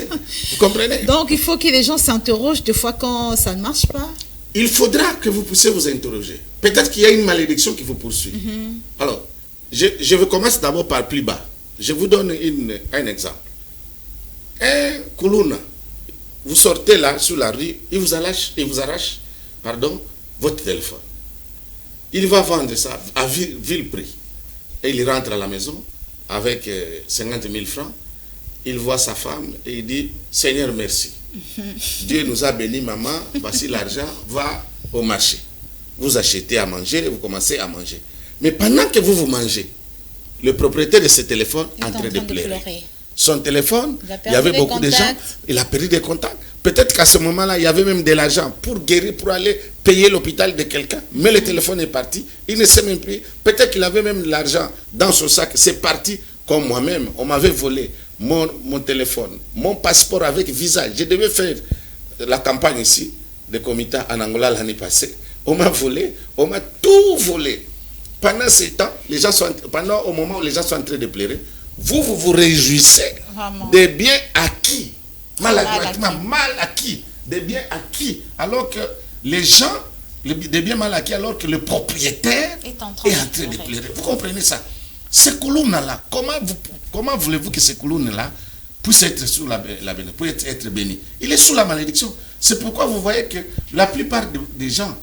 Vous comprenez? Donc il faut que les gens s'interrogent des fois quand ça ne marche pas. Il faudra que vous puissiez vous interroger. Peut-être qu'il y a une malédiction qui vous poursuit. Alors, je commence d'abord par plus bas. Je vous donne un exemple. Un Kuluna, vous sortez là sur la rue, il vous arrache votre téléphone. Il va vendre ça à vil prix. Et il rentre à la maison avec 50 000 francs. Il voit sa femme et il dit, Seigneur, merci. Dieu nous a bénis, maman, voici l'argent, va au marché. Vous achetez à manger, vous commencez à manger. Mais pendant que vous mangez, le propriétaire de ce téléphone est en train de pleurer. Son téléphone, il y avait beaucoup de gens, il a perdu des contacts. Peut-être qu'à ce moment-là, il y avait même de l'argent pour guérir, pour aller payer l'hôpital de quelqu'un. Mais le téléphone est parti, il ne sait même plus. Peut-être qu'il avait même de l'argent dans son sac, c'est parti. Comme moi-même, on m'avait volé mon téléphone, mon passeport avec visa. Je devais faire la campagne ici, de Comita en Angola l'année passée. On m'a volé, on m'a tout volé. Pendant ce temps, au moment où les gens sont en train de pleurer, vous réjouissez des biens acquis, mal acquis, des biens acquis, alors que les gens, des biens mal acquis, alors que le propriétaire est en train de pleurer. Vous comprenez ça? Ces colonnes-là, comment voulez-vous que ces colonnes-là puissent être sous la bénédiction, puissent être bénies? Il est sous la malédiction. C'est pourquoi vous voyez que la plupart des gens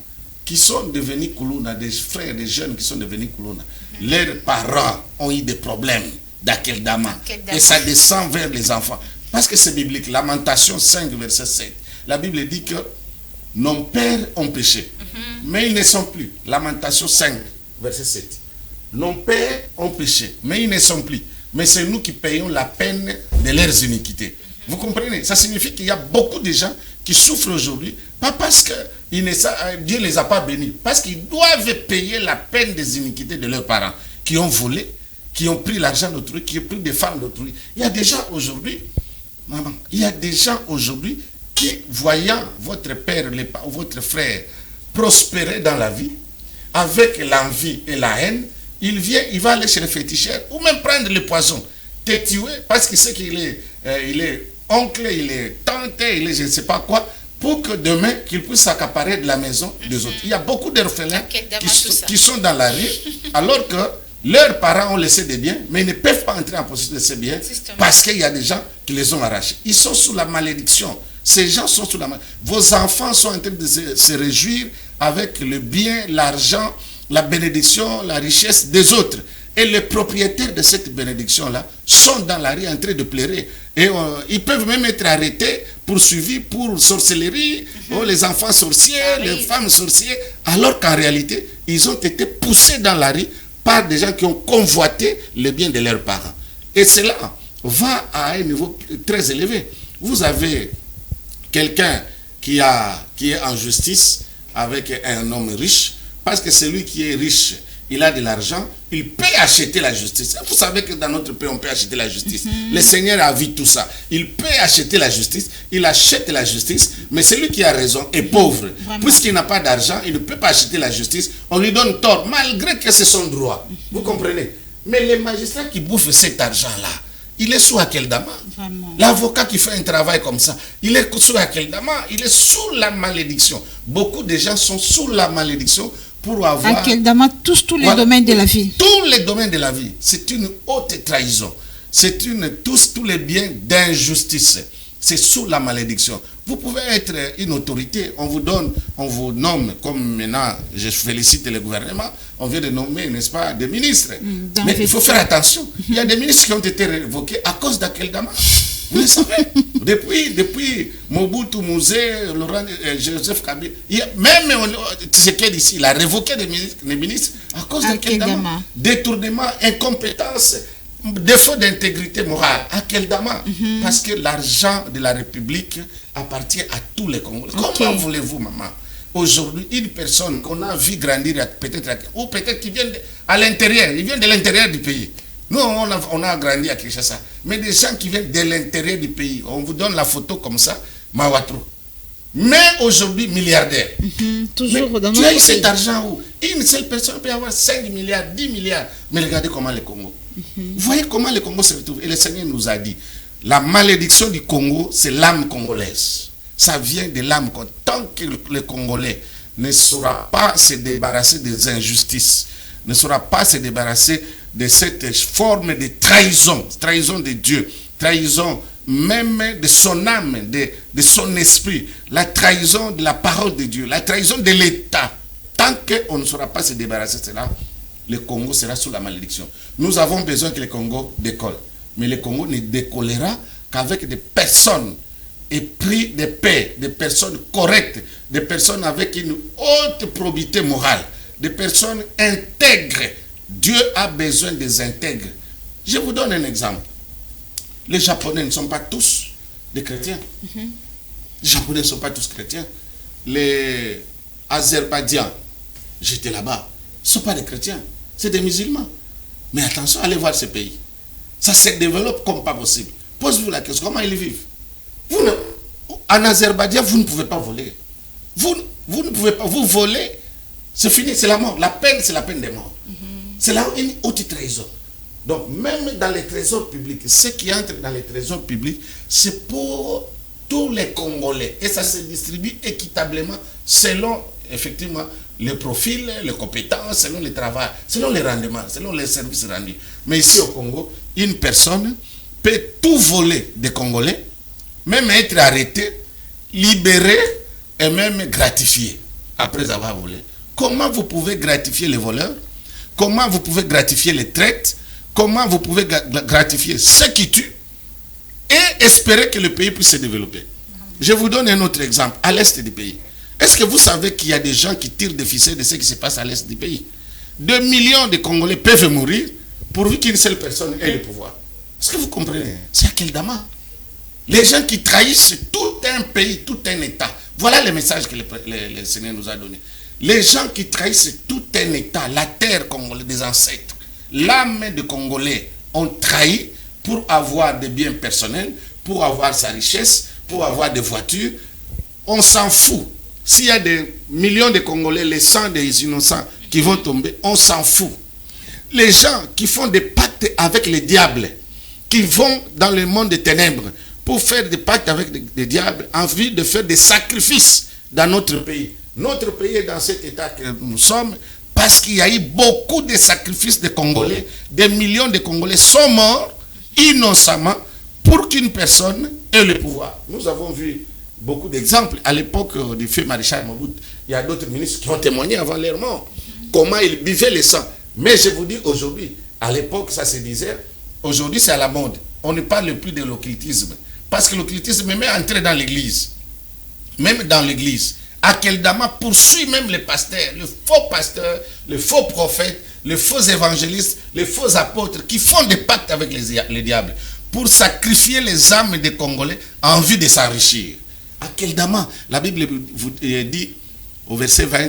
qui sont devenus Kuluna, des frères, des jeunes qui sont devenus Kuluna, leurs parents ont eu des problèmes d'Akeldama. Et ça descend vers les enfants. Parce que c'est biblique. Lamentation 5, verset 7. La Bible dit que nos pères ont péché, mais ils ne sont plus. Lamentation 5, verset 7. Nos pères ont péché, mais ils ne sont plus. Mais c'est nous qui payons la peine de leurs iniquités. Vous comprenez? Ça signifie qu'il y a beaucoup de gens qui souffrent aujourd'hui, pas parce que Dieu ne les a pas bénis, parce qu'ils doivent payer la peine des iniquités de leurs parents, qui ont volé, qui ont pris l'argent d'autrui, qui ont pris des femmes d'autrui. Il y a des gens aujourd'hui, maman, il y a des gens aujourd'hui qui, voyant votre père, votre frère prospérer dans la vie, avec l'envie et la haine, il va aller chez le féticheur, ou même prendre le poison, te tuer, parce qu'il sait qu'il est oncle, il est tante, il est je ne sais pas quoi, pour que demain, qu'il puisse s'accaparer de la maison des autres. Il y a beaucoup d'orphelins qui sont dans la rue, alors que leurs parents ont laissé des biens, mais ils ne peuvent pas entrer en possession de ces biens, parce qu'il y a des gens qui les ont arrachés. Ils sont sous la malédiction. Ces gens sont sous la malédiction. Vos enfants sont en train de se réjouir avec le bien, l'argent, la bénédiction, la richesse des autres. Et les propriétaires de cette bénédiction-là sont dans la rue en train de pleurer. Et ils peuvent même être arrêtés, poursuivis pour sorcellerie, les enfants sorciers, les femmes sorcières, alors qu'en réalité, ils ont été poussés dans la rue par des gens qui ont convoité le bien de leurs parents. Et cela va à un niveau très élevé. Vous avez quelqu'un qui est en justice avec un homme riche, parce que celui qui est riche, il a de l'argent, il peut acheter la justice. Vous savez que dans notre pays, on peut acheter la justice. Le Seigneur a vu tout ça. Il peut acheter la justice, il achète la justice, mais celui qui a raison est pauvre. Puisqu'il n'a pas d'argent, il ne peut pas acheter la justice. On lui donne tort, malgré que c'est son droit. Vous comprenez? Mais les magistrats qui bouffent cet argent-là, il est sous Akeldama. L'avocat qui fait un travail comme ça, il est sous Akeldama, il est sous la malédiction. Beaucoup de gens sont sous la malédiction pour avoir... Akeldama touche tous les domaines de la vie. Tous les domaines de la vie. C'est une haute trahison. C'est tous les biens d'injustice. C'est sous la malédiction. Vous pouvez être une autorité, on vous nomme, comme maintenant, je félicite le gouvernement, on vient de nommer, n'est-ce pas, des ministres. Mais il faut faire attention. Il y a des ministres qui ont été révoqués à cause d'Akeldama. Vous le savez. Depuis Mobutu, Mouzé, Laurent, Joseph Kabila, même Tshisekedi ici, il a révoqué des ministres à cause d'Akeldama. Détournement, incompétence, défaut d'intégrité morale. Akeldama. Parce que l'argent de la République appartient à tous les Congolais. Comment voulez-vous, maman, aujourd'hui, une personne qu'on a vu grandir, ou peut-être qui vient à l'intérieur, il vient de l'intérieur du pays. Nous, on a grandi à Kinshasa. Mais des gens qui viennent de l'intérieur du pays, on vous donne la photo comme ça, Mawatro. Mais aujourd'hui, milliardaire. Toujours dans tu as eu cet argent où une seule personne peut avoir 5 milliards, 10 milliards. Mais regardez comment le Congo. Vous voyez comment le Congo se retrouve. Et le Seigneur nous a dit, la malédiction du Congo, c'est l'âme congolaise. Ça vient de l'âme. Tant que le Congolais ne saura pas se débarrasser des injustices, ne saura pas se débarrasser de cette forme de trahison, trahison de Dieu, trahison même de son âme, de son esprit, la trahison de la parole de Dieu, la trahison de l'État. Tant qu'on ne saura pas se débarrasser de cela, le Congo sera sous la malédiction. Nous avons besoin que le Congo décolle. Mais le Congo ne décollera qu'avec des personnes épris de paix, des personnes correctes, des personnes avec une haute probité morale, des personnes intègres. Dieu a besoin des intègres. Je vous donne un exemple. Les Japonais ne sont pas tous des chrétiens. Les Japonais ne sont pas tous chrétiens. Les Azerbaïdjans, j'étais là-bas, ne sont pas des chrétiens. C'est des musulmans. Mais attention, allez voir ces pays. Ça se développe comme pas possible. Posez-vous la question, comment ils vivent? En Azerbaïdjan, vous ne pouvez pas voler. Vous ne pouvez pas. Vous volez, c'est fini, c'est la mort. La peine, c'est la peine des morts. C'est là une haute trahison. Donc, même dans les trésors publics, ceux qui entrent dans les trésors publics, c'est pour tous les Congolais. Et ça se distribue équitablement selon, effectivement, les profils, les compétences, selon le travail, selon les rendements, selon les services rendus. Mais ici au Congo, une personne peut tout voler des Congolais, même être arrêté, libéré et même gratifié après avoir volé. Comment vous pouvez gratifier les voleurs? Comment vous pouvez gratifier les traites? Comment vous pouvez gratifier ceux qui tuent et espérer que le pays puisse se développer? Je vous donne un autre exemple, à l'est du pays. Est-ce que vous savez qu'il y a des gens qui tirent des ficelles de ce qui se passe à l'est du pays? 2 millions de Congolais peuvent mourir pourvu qu'une seule personne ait le pouvoir. Est-ce que vous comprenez? C'est Akeldama. Les gens qui trahissent tout un pays, tout un État. Voilà le message que le Seigneur nous a donné. Les gens qui trahissent tout un État, la terre congolaise des ancêtres, l'âme des Congolais ont trahi pour avoir des biens personnels, pour avoir sa richesse, pour avoir des voitures. On s'en fout. S'il y a des millions de Congolais, les sangs des innocents qui vont tomber, on s'en fout. Les gens qui font des pactes avec les diables, qui vont dans le monde des ténèbres pour faire des pactes avec les diables, en vue de faire des sacrifices dans notre pays. Notre pays est dans cet état que nous sommes parce qu'il y a eu beaucoup de sacrifices de Congolais. Des millions de Congolais sont morts innocemment pour qu'une personne ait le pouvoir. Nous avons vu beaucoup d'exemples. À l'époque du feu maréchal Mobutu, il y a d'autres ministres qui ont témoigné avant leur mort. Comment ils buvaient le sang. Mais je vous dis aujourd'hui, à l'époque ça se disait, aujourd'hui c'est à la mode. On ne parle plus de l'occultisme. Parce que l'occultisme est même entré dans l'église. Même dans l'église. Akeldama poursuit même les pasteurs, les faux prophètes, les faux évangélistes, les faux apôtres qui font des pactes avec les diables pour sacrifier les âmes des Congolais en vue de s'enrichir. Akeldama, la Bible vous dit au verset 20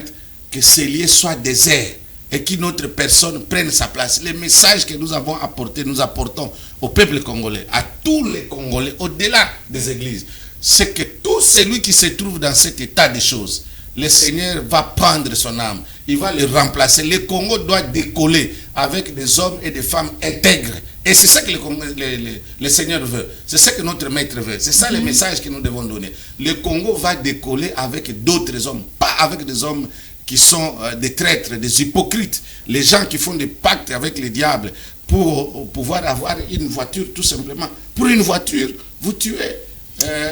que ces lieux soient déserts et qu'une autre personne prenne sa place. Les messages que nous avons apportés, nous apportons au peuple congolais, à tous les Congolais, au-delà des églises, c'est que tout celui qui se trouve dans cet état de choses, le Seigneur va prendre son âme, il va le remplacer. Le Congo doit décoller avec des hommes et des femmes intègres. Et c'est ça que le Seigneur veut. C'est ça que notre maître veut. C'est ça le message que nous devons donner. Le Congo va décoller avec d'autres hommes, pas avec des hommes qui sont des traîtres, des hypocrites, les gens qui font des pactes avec le diable pour pouvoir avoir une voiture tout simplement. Pour une voiture, vous tuez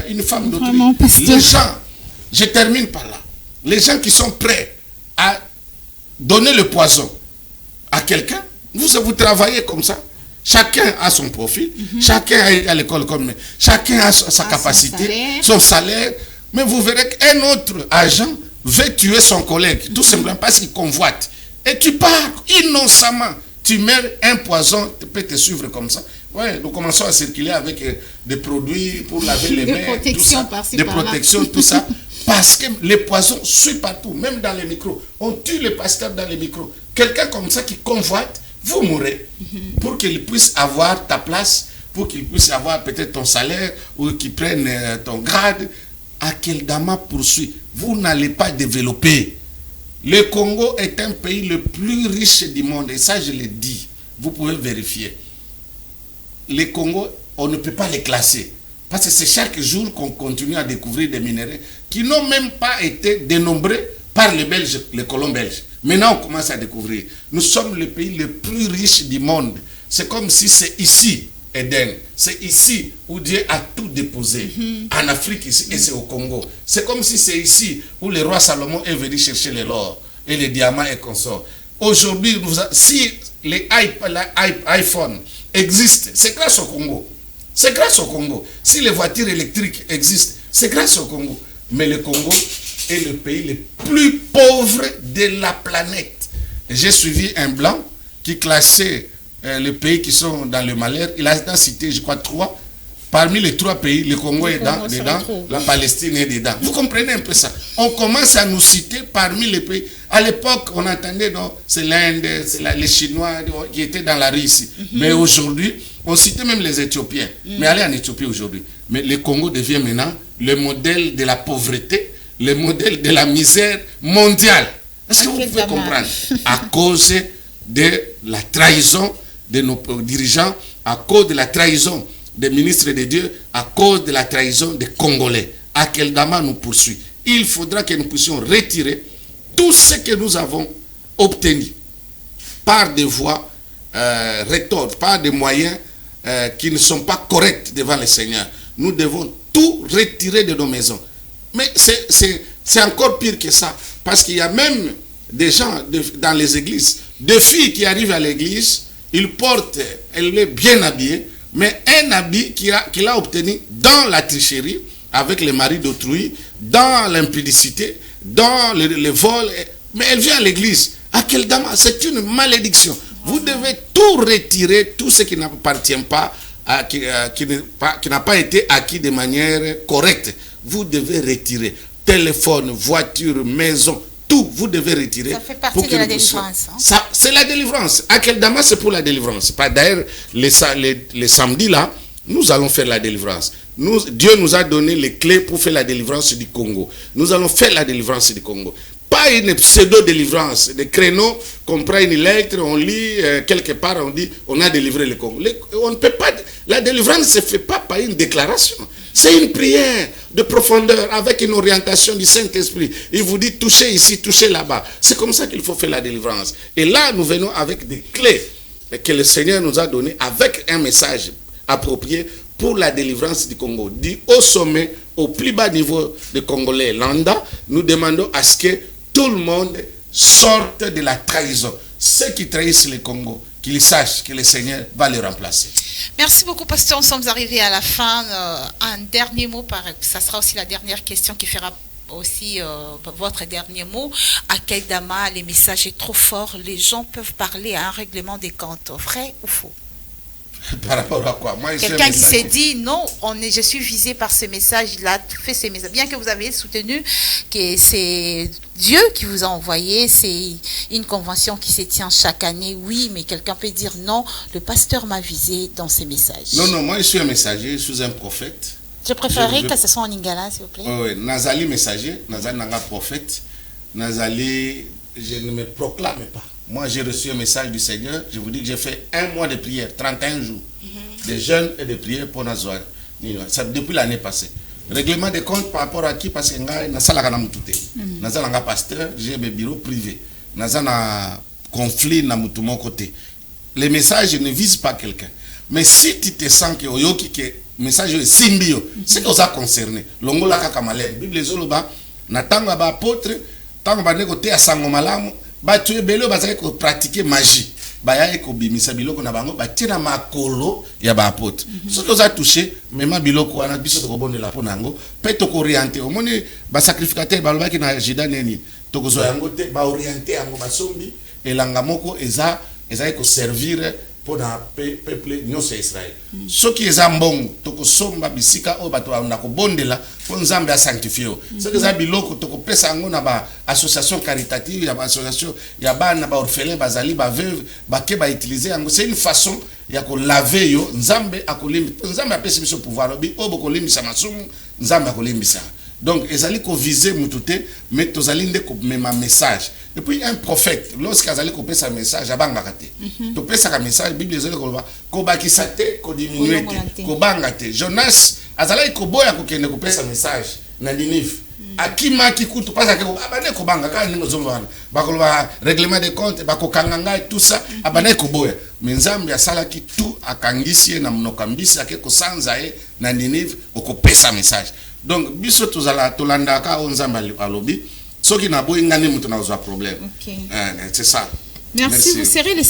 une femme d'autrui. Les gens, je termine par là, les gens qui sont prêts à donner le poison à quelqu'un, vous travaillez comme ça. Chacun a son profil, chacun est à l'école comme chacun a sa capacité, son salaire, mais vous verrez qu'un autre agent veut tuer son collègue, tout simplement parce qu'il convoite. Et tu pars innocemment, tu mets un poison, tu peux te suivre comme ça. Ouais, nous commençons à circuler avec des produits pour laver les mains, tout ça, des protections, tout ça. Parce que les poisons suivent partout, même dans les micros. On tue les pasteurs dans les micros. Quelqu'un comme ça qui convoite, vous mourrez. Pour qu'il puisse avoir ta place, pour qu'il puisse avoir peut-être ton salaire, ou qu'il prenne ton grade. Akeldama poursuit. Vous n'allez pas développer. Le Congo est un pays le plus riche du monde. Et ça, je le dis. Vous pouvez vérifier. Le Congo, on ne peut pas les classer. Parce que c'est chaque jour qu'on continue à découvrir des minéraux qui n'ont même pas été dénombrés par les Belges, les colons belges. Maintenant, on commence à découvrir. Nous sommes le pays le plus riche du monde. C'est comme si c'est ici, Éden. C'est ici où Dieu a tout déposé. En Afrique, ici, et c'est au Congo. C'est comme si c'est ici où le roi Salomon est venu chercher l'or et les diamants et consorts. Aujourd'hui, si les iPhone existent, c'est grâce au Congo. C'est grâce au Congo. Si les voitures électriques existent, c'est grâce au Congo. Mais le Congo est le pays le plus pauvre de la planète. J'ai suivi un blanc qui classait les pays qui sont dans le malheur. Il a cité, je crois, 3. Parmi les 3 pays, le Congo est dedans, la Palestine est dedans. Vous comprenez un peu ça? On commence à nous citer parmi les pays. À l'époque, on entendait, non, c'est l'Inde, c'est les Chinois qui étaient dans la Russie. Mais aujourd'hui, on citait même les Éthiopiens. Mais allez en Éthiopie aujourd'hui. Mais le Congo devient maintenant le modèle de la pauvreté, le modèle de la misère mondiale. Est-ce que vous pouvez comprendre? À cause de la trahison de nos dirigeants, à cause de la trahison des ministres de Dieu, à cause de la trahison des Congolais. Akeldama nous poursuit. Il faudra que nous puissions retirer tout ce que nous avons obtenu par des voies rétortes, par des moyens qui ne sont pas corrects devant le Seigneur. Nous devons tout retirer de nos maisons. Mais c'est encore pire que ça, parce qu'il y a même des gens dans les églises, des filles qui arrivent à l'église, ils portent, elle est bien habillée, mais un habit qu'il a obtenu dans la tricherie, avec les maris d'autrui, dans l'impudicité, dans le vol, mais elle vient à l'église. Akeldama, c'est une malédiction. Vous devez tout retirer, tout ce qui n'appartient pas, qui n'a pas été acquis de manière correcte. Vous devez retirer. Téléphone, voiture, maison, tout, vous devez retirer. Ça fait partie de la délivrance. C'est la délivrance. Akeldama, c'est pour la délivrance. D'ailleurs, les samedis là, nous allons faire la délivrance. Dieu nous a donné les clés pour faire la délivrance du Congo. Nous allons faire la délivrance du Congo. Pas une pseudo-délivrance. Des créneaux, qu'on prend une lettre, on lit, quelque part, on dit, on a délivré le Congo. On ne peut pas, la délivrance ne se fait pas par une déclaration. C'est une prière de profondeur avec une orientation du Saint-Esprit. Il vous dit, touchez ici, touchez là-bas. C'est comme ça qu'il faut faire la délivrance. Et là, nous venons avec des clés que le Seigneur nous a données, avec un message approprié pour la délivrance du Congo. Du haut sommet, au plus bas niveau de Congolais, Landa, nous demandons à ce que tout le monde sorte de la trahison. Ceux qui trahissent le Congo, qu'ils sachent que le Seigneur va les remplacer. Merci beaucoup, pasteur. Nous sommes arrivés à la fin. Un dernier mot, ça sera aussi la dernière question qui fera aussi votre dernier mot. Akeldama, les messages sont trop forts. Les gens peuvent parler à un règlement des comptes. Vrai ou faux? Par rapport à quoi? Moi, Quelqu'un qui s'est dit, non, je suis visé par ce message, il a fait ce message. Bien que vous avez soutenu que c'est Dieu qui vous a envoyé, c'est une convention qui se tient chaque année, oui, mais quelqu'un peut dire, non, le pasteur m'a visé dans ces messages. Non, moi je suis un messager, je suis un prophète. Je préférerais que ce soit en lingala, s'il vous plaît. Oui, Nazali messager, Nazali nanga prophète, Nazali, je ne me proclame pas. Moi, j'ai reçu un message du Seigneur. Je vous dis que j'ai fait 1 mois de prière, 31 jours, de jeûne et de prière pour Nazoir. Ça depuis l'année passée. Règlement de compte par rapport à qui? Parce que je suis un pasteur, j'ai un bureau privé. Je suis un conflit dans mon côté. Les messages ne visent pas quelqu'un. Mais si tu te sens que le message est symbio, c'est que vous êtes concerné. L'ongola kakamale, Bible zoloba, natanga ba apôtre, tango ba negote à sangomalamu. Ba tuye belo bazali ko pratiquer magie ba ya ko bimisa biloko na bango ba tina makolo ya ba apote so to za toucher mema biloko wana biso to bondela pona ngo pe to ko orienter o moni ba sacrificateur ba lobaki na jida neni to ko zo yango te ba orienter yango ba sombi elanga moko eza ko servir pona peuple nyonso ya Israël soki eza mbongo to ko somba bisika o bato na ko bondela po nzambe a sanctifier soki eza biloko to ko pesa yango na ba association caritative ya ba association ya bana ba orphelin bazali ba veuve ba ke ba utiliser yango c'est une façon ya ko laver yo nzambe akolimbi nzambe apesi biso pouvoir obi o boko limbisa masumu nzambe akolimbisa. Donc, ezali ko viser mutute, mais tozali nde ko mema message. Et puis un prophète, lorsqu'azali ko pesa message, abanga kate. To pesa ka message, Bible ezali ko bakisa te, ko diminuer te, ko banga te. Jonas azali ko boya ko kende ko pesa message na Ninive. Akima kikutu pasa ke abane ko banga ka ningo zomwana. Bakoloba règlement de compte, bakokanganga et tout ça, abane ko boya. Nzambe asala ki tout akangisi na mnokambisi ake ko sanza e na Ninive ko pesa message. Donc, biso tozala tolanda ka onzamba alobi, soki na boy ngani mutu na problème. C'est ça. Merci. Vous serez le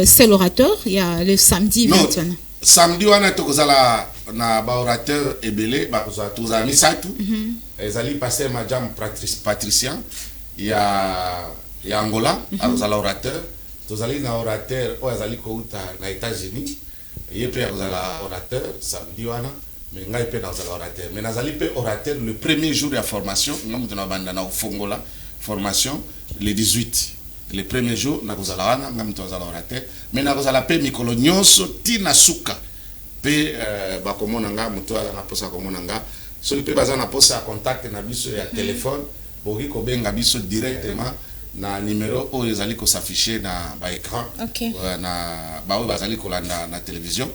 seul orateur, il y a le samedi 21. Samedi wana tokozala na ba orateur ebele ba kozala misatu. Ezali pasteur Madame Patricien, il y a Angola, azala orateur, tozali na orateur o azali ko uta na États-Unis. Yepe azala orateur samedi wana. Mais ngai pe dans orateur mais nazali pe orateur le premier jour de la formation ngam tuna banda na fongola formation le 18 le premier jour na kozala wana ngam tuna orateur mais na kozala pe mikolo nyonso tina suka pe ba komona nga muto ala na posa komona nga so pe baza na posa contact na biso ya téléphone boki ko benga biso directement na numéro o ezali ko s'afficher na ba écran na ba o bazali ko landa na télévision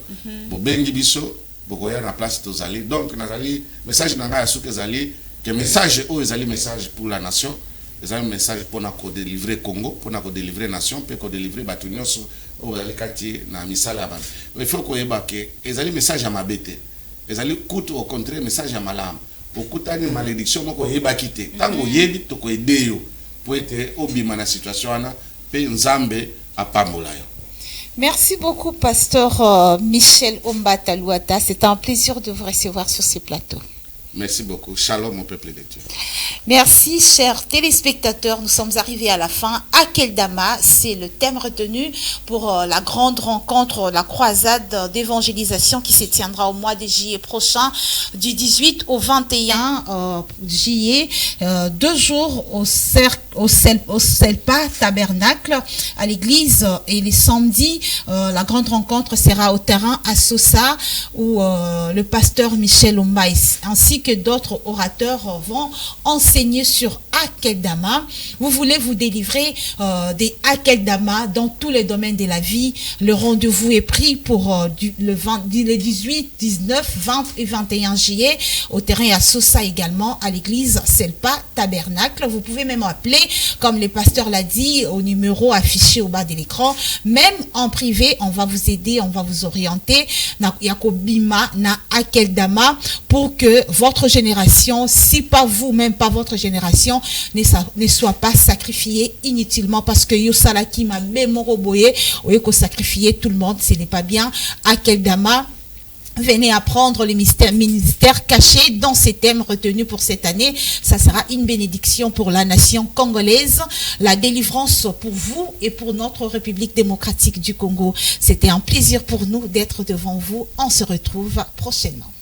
bo bengi biso bokoya na place tozali donc nazali message nanga ya suka ezali que message o ezali message pour la nation ezali message pour na ko délivrer Congo pour na ko délivrer nation pe ko délivrer batu nyonso o ezali kati na misala ban il faut ko yeba que ezali message ya mabete ezali kutu au contraire message ya malamu okutani malédiction moko yeba kite tango yebi to ko aider yo pour être obima na situation wana pe nzambe apambola yo. Merci beaucoup, pasteur Michel Ombata Luata. C'est un plaisir de vous recevoir sur ce plateau. Merci beaucoup. Shalom, mon peuple de Dieu. Merci, chers téléspectateurs. Nous sommes arrivés à la fin. Akeldama, c'est le thème retenu pour la grande rencontre, la croisade d'évangélisation qui se tiendra au mois de juillet prochain, du 18 au 21 juillet. 2 jours au Selpa Tabernacle à l'église, et les samedis, la grande rencontre sera au terrain à Sosa où le pasteur Michel Ombaï ainsi que d'autres orateurs vont enseigner sur Akeldama. Vous voulez vous délivrer des Akeldama dans tous les domaines de la vie. Le rendez-vous est pris pour le 18, 19, 20 et 21 juillet au terrain à Sosa également à l'église Selpa Tabernacle. Vous pouvez même appeler, comme le pasteur l'a dit, au numéro affiché au bas de l'écran. Même en privé, on va vous aider, on va vous orienter. Na Yakobima na Akeldama pour que votre génération, si pas vous, même pas votre génération, ne soit pas sacrifiée inutilement, parce que Yosalaki m'a mémoroboye, ou sacrifier tout le monde, ce n'est pas bien. Akeldama, Venez apprendre les ministères cachés dans ces thèmes retenus pour cette année. Ça sera une bénédiction pour la nation congolaise, la délivrance pour vous et pour notre République démocratique du Congo. C'était un plaisir pour nous d'être devant vous. On se retrouve prochainement.